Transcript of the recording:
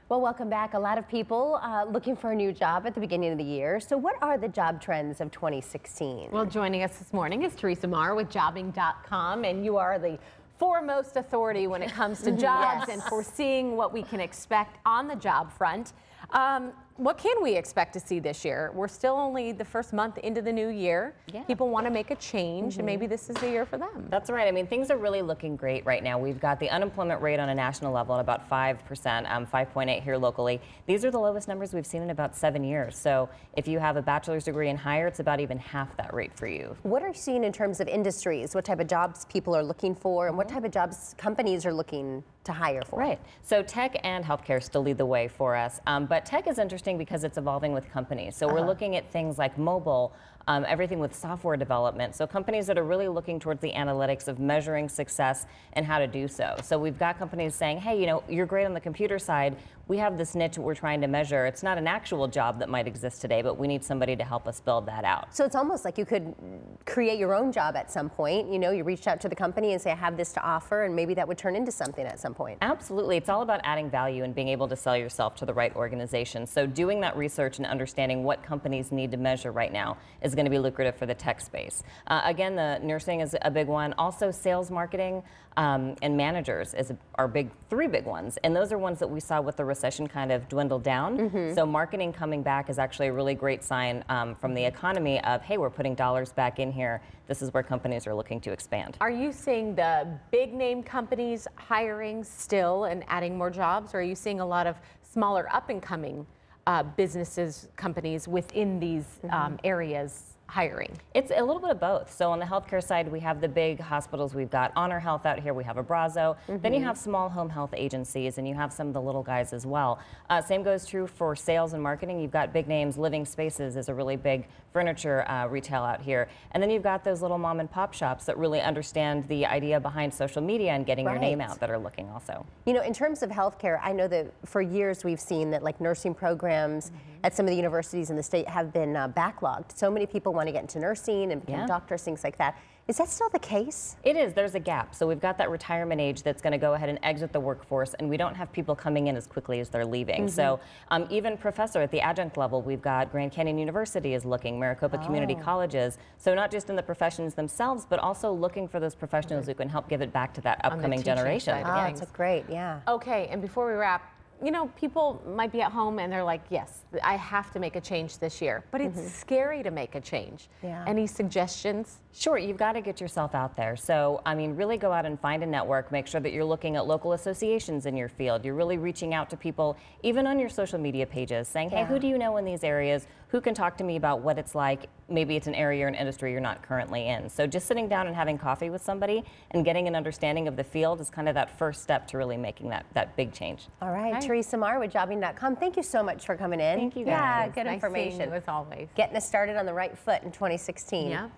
Well, welcome back. A lot of people looking for a new job at the beginning of the year. So what are the job trends of 2016? Well, joining us this morning is Theresa Maher with jobbing.com, and you are the foremost authority when it comes to jobs Yes. and foreseeing what we can expect on the job front. What can we expect to see this year? We're still only the first month into the new year. Yeah. People want to make a change, and maybe this is the year for them. That's right. I mean, things are really looking great right now. We've got the unemployment rate on a national level at about 5%, 5.8 here locally. These are the lowest numbers we've seen in about 7 years. So if you have a bachelor's degree and higher, it's about even half that rate for you. What are you seeing in terms of industries? What type of jobs people are looking for, and what type of jobs companies are looking to hire for? Right. So tech and healthcare still lead the way for us. But tech is interesting because it's evolving with companies. So we're looking at things like mobile, everything with software development. So companies that are really looking towards the analytics of measuring success and how to do so. So we've got companies saying, hey, you know, you're great on the computer side. We have this niche we're trying to measure. It's not an actual job that might exist today, but we need somebody to help us build that out. So it's almost like you could create your own job at some point. You know, you reached out to the company and say, I have this to offer, and maybe that would turn into something at some point. Absolutely. It's all about adding value and being able to sell yourself to the right organization. So doing that research and understanding what companies need to measure right now is going to be lucrative for the tech space. Again, the nursing is a big one. Also, sales, marketing, and managers are three big ones. And those are ones that we saw with the recession kind of dwindle down. So marketing coming back is actually a really great sign from the economy of, hey, we're putting dollars back in here. This is where companies are looking to expand. Are you seeing the big name companies hiring still and adding more jobs, or are you seeing a lot of smaller up and coming businesses, companies within these areas hiring? It's a little bit of both. So on the healthcare side, we have the big hospitals. We've got Honor Health out here. We have Abrazo. Then you have small home health agencies, and you have some of the little guys as well. Same goes true for sales and marketing. You've got big names. Living Spaces is a really big furniture retail out here. And then you've got those little mom and pop shops that really understand the idea behind social media and getting your name out that are looking also. You know, in terms of healthcare, I know that for years we've seen that like nursing programs at some of the universities in the state have been backlogged. So many people want to get into nursing and become doctors, things like that. Is that still the case? It is. There's a gap. So we've got that retirement age that's going to go ahead and exit the workforce, and we don't have people coming in as quickly as they're leaving. So even professor at the adjunct level, we've got Grand Canyon University is looking, Maricopa Community Colleges. So not just in the professions themselves, but also looking for those professionals who can help give it back to that upcoming generation. That's great, yeah. Okay, and before we wrap, you know, people might be at home and they're like, yes, I have to make a change this year, but it's scary to make a change. Any suggestions? Sure, you've got to get yourself out there. So, I mean, really go out and find a network. Make sure that you're looking at local associations in your field. You're really reaching out to people, even on your social media pages, saying, hey, who do you know in these areas? Who can talk to me about what it's like? Maybe it's an area or an industry you're not currently in. So just sitting down and having coffee with somebody and getting an understanding of the field is kind of that first step to really making that big change. All right, Theresa Maher with jobbing.com. Thank you so much for coming in. Thank you guys. Yeah, good Nice information. seeing you as always. Getting us started on the right foot in 2016. Yeah.